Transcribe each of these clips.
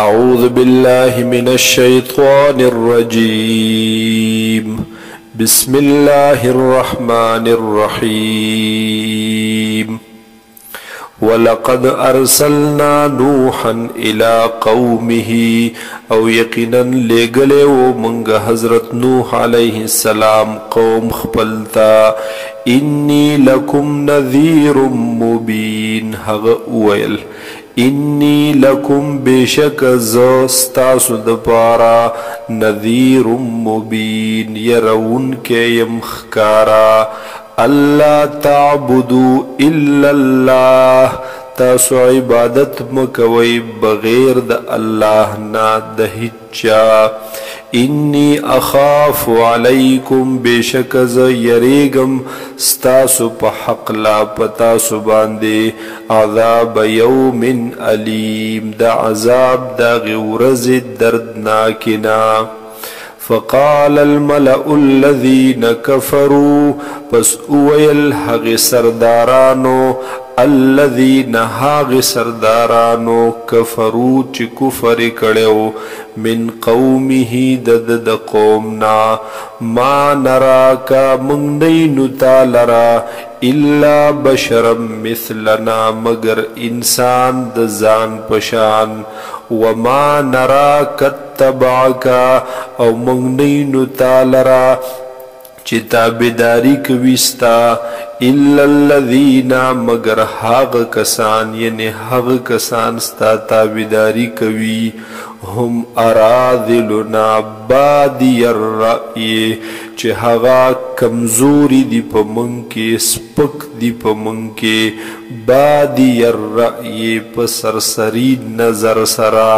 أعوذ بالله من الشيطان الرجيم. بسم الله الرحمن الرحيم. ولقد أرسلنا نوحا إلى قومه أو يقينا لغلو منغ حضرت نوح عليه السلام قوم خپلتا إني لكم نذير مبين هغ ويل إني لكم بشك زستاسو دپارا نذير مبين يرون كيم خكارا اللہ تعبدو الا اللہ تاسو عبادت مکوی بغیر د اللہ نا د هیچا انی اخاف علیکم بیشک ز یریگم ستاسو په حق لا پتاسو باندې عذاب یوم علیم د عذاب د غورز دردناکنا. فقال الملأ الذين كفروا پس اویل هغ سردارانو الذين هغ سردارانو كفروا چی کفر کڑیو من قومه دد قومنا ما نراکا منگنینو تالرا الا بشرا مثلنا مگر انسان دزان پشان وما نراک اتبعکا او منگنینو تالرا چی تابداری کویستا الا الذین مگر حق کسان یعنی حق کسان ستا تابداری کوی هم اراذلنا بادی الرأی چی حقا کمزوری دی پا منکی سپک دی پا منکی بادی الرأی پا سرسری نظر سرا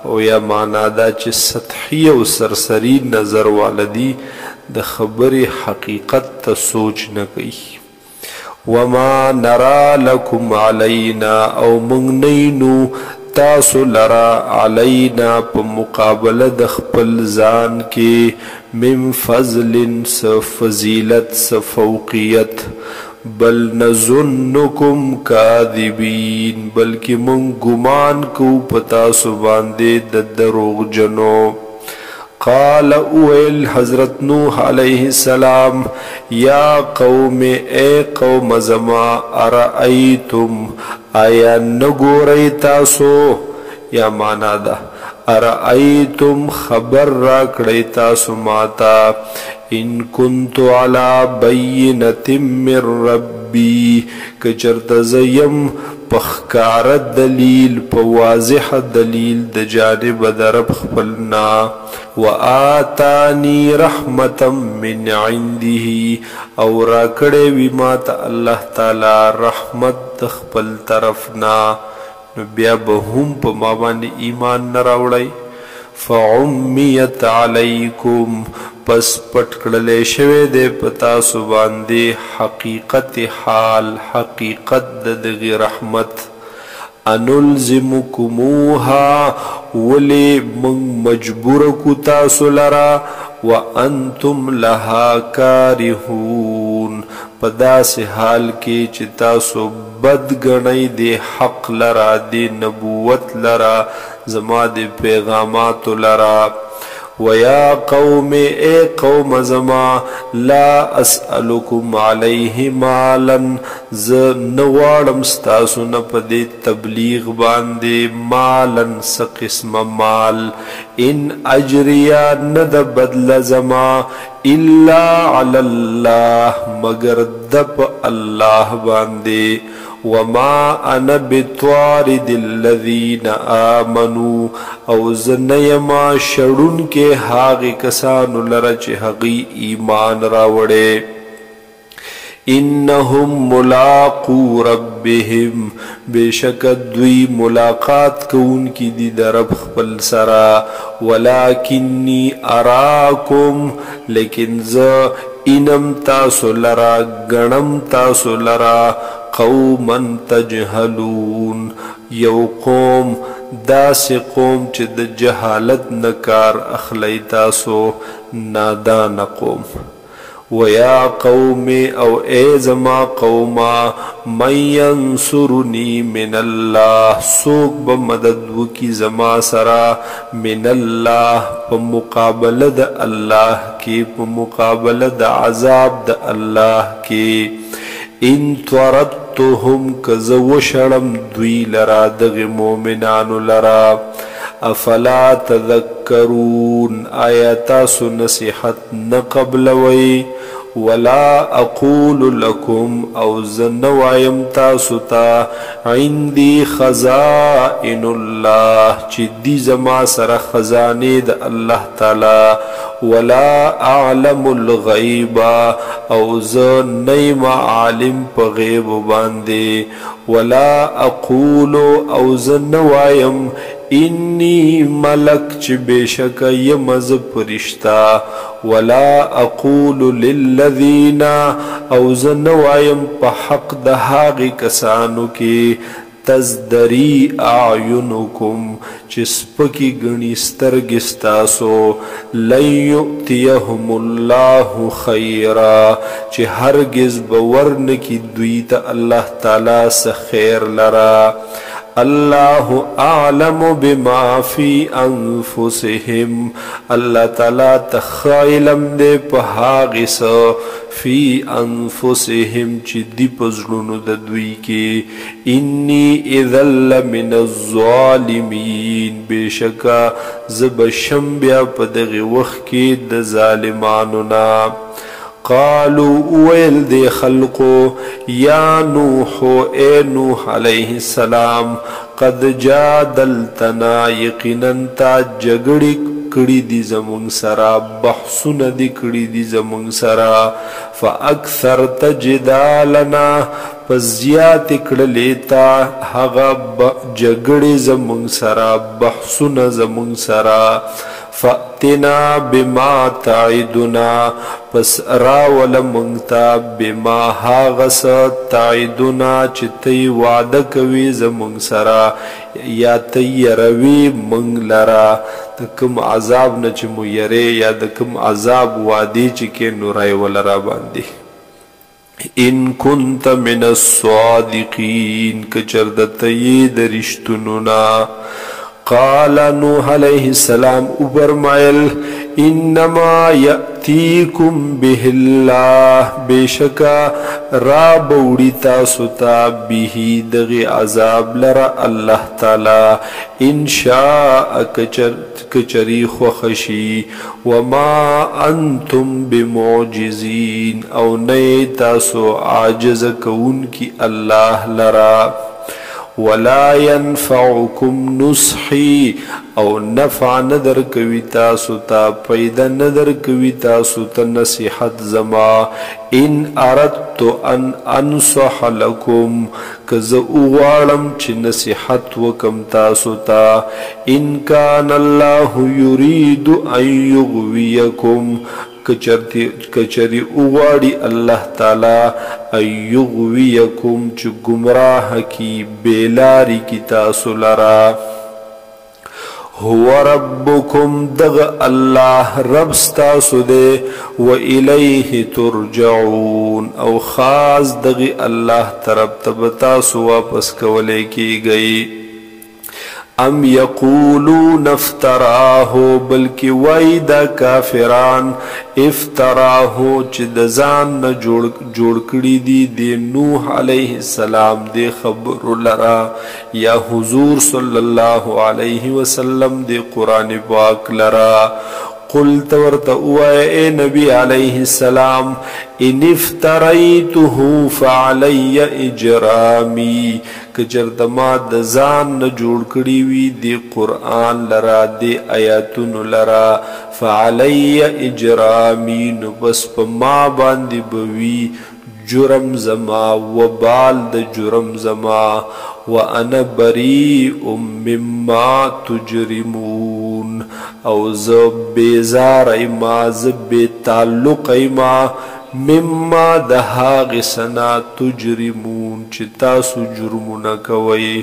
او یا مانا دا چی سطحی و سرسری نظر والدی د خبر حقیقت تا سوچ نکی. وما نرا لکم علینا او منگنینو تاسو لرا علینا پا مقابل د خپل ځان کې من فضل سفضیلت سفوقیت بل نظنکم کاذبین بلکہ من گمان کو پتاسو باندے د دروغ جنو. قال اویل حضرت نوح علیہ السلام یا قوم اے قوم زما ارائیتم آیا نگوری تاسو یا مانا دا ارائیتم خبر را کڑی تاسو ماتا ان کنتو علا بینت من ربی کچرت زیم پخکار دلیل پا واضح دلیل د جانب درب خپلنا وآتانی رحمتا من عنده او راکڑے وی ماتا اللہ تعالی رحمت خپل طرفنا بیا بهم پا مابانی ایمان نراوڑی فعمیت علیکم پس پٹکڑلے شوے دے پتا سباندے حقیقت حال حقیقت دغی رحمت انلزمکموها ولی من مجبور کو تاسو لرا وانتم لها کارهون پدا سے حال کی چی تاسو بد گنی دے حق لرا دے نبوت لرا زما دے پیغامات لرا. وَيَا قَوْمِ اے قوم زما لا اسألکم علیہ مالا ز نوارم ستاسو نپدے تبلیغ باندے مالا سقسم مال ان اجریا ند بدل زما الا علی اللہ مگر دپ اللہ باندے وما انا بطوارد الذین آمنوا او زنیما شڑن کے حاغی کسانو لرچ حقی ایمان راوڑے انہم ملاقو ربهم بے شک دوی ملاقات کون کی دی درب خپل سرا ولیکنی اراکم لیکن ز انم تاسو لرا گنم تاسو لرا قوما تجهلون یو قوم داس قوم چه د جهالت نکار اخلی تاسو نادان قوم. ویا قوم او اے زما قوما من ینصرنی من اللہ سوک بمدد وکی زما سرا من اللہ پا مقابل دا اللہ کی پا مقابل دا عذاب دا اللہ کی ان طردتهم کزو شرم دوی لرا دغ مومنان لرا افلا تذکرون آیاتا سو نصیحت نقبلوی ولا اقول لكم او زنوایم تاسو تا عندي خزائن الله چی دی زما سر خزانه د الله تعالی ولا اعلم الغیب او ز نیم عالم په غیب باندې ولا اقول او زنوایم انی ملک چی بیشک یمز پرشتا ولا اقول للذین او زنوایم پا حق دهاغی کسانو کی تزدری اعینکم چی سپکی گنی سترگستاسو لن یؤتیهم اللہ خیرا چی ہرگز بورن کی دویتا اللہ تعالی سخیر لرا اللہ اعلم بما فی انفسهم اللہ تعالی تخیلم دے پہاغس فی انفسهم چی دی پزرونو ددوی کی انی اذن لمن الظالمین بے شکا زبشم بیا پدغی وقت کی د ظالمانونا قالوا ویل دی خلقو یا نوح اے نوح علیہ السلام قد جادلتنا یقینا تا جگڑی کڑی دی زمون سرا بحثون دی کڑی دی زمون سرا فاکثرت جدالنا پزیات کڑلیتا حغا جگڑی زمون سرا بحثون زمون سرا فأتنا بما تعدنا پس راول منگتا بما حاغس تعدنا چتی وعده کوي زمونږ سرا یا تی روی منگ لرا د کم عذاب نه چې مو یری یا د کم عذاب وعده چې کې نورای ولرا باندې ان كنت من الصادقین کچردتی درشتنونا قال نوح علیہ السلام ابرمائل انما یأتیکم به اللہ بیشکا را بوڑی تاسو تا به دغی عذاب لرا اللہ تعالی انشاء کچری خوخشی وما انتم بمعجزین او نئی تاسو عاجز کون کی اللہ لرا ولا ينفعكم نصحي او نفع ندر کوي تاسو ته پیدا ندر کوي تاسو ته نصیحت زما ان اردت ان انصح لكم کز اوغالم چې نصیحت وکم تاسو ته ان كان الله يريد ان يغويكم کچری اغاڑی اللہ تعالی ایغویکم چو گمراہ کی بیلاری کی تاسو لرا هو ربکم دغ اللہ رب ستاسو دے و الیہ ترجعون او خاص دغ اللہ طرف تب تاسو واپس کولے کی گئی ام یقولون افتراہو بلکہ ویدہ کافران افتراہو چی دزان نا جوڑ کری دی نوح علیہ السلام دے خبر لرا یا حضور صلی اللہ علیہ وسلم دے قرآن پاک لرا قلت ورتأوائے اے نبی علیہ السلام ان افتریتہو فعلی اجرامی کچرت ما دزان نجوڑ کری وی دی قرآن لرا دی آیاتن لرا فعلی اجرامی نبس پا ما باندی بوی جرم زما وبال د جرم زما وانا بریء مما تجرمون او زب بیزار ایما زب تعلق ایما مما دهاغ سنا تجرمون چی تاسو جرمونا کوئی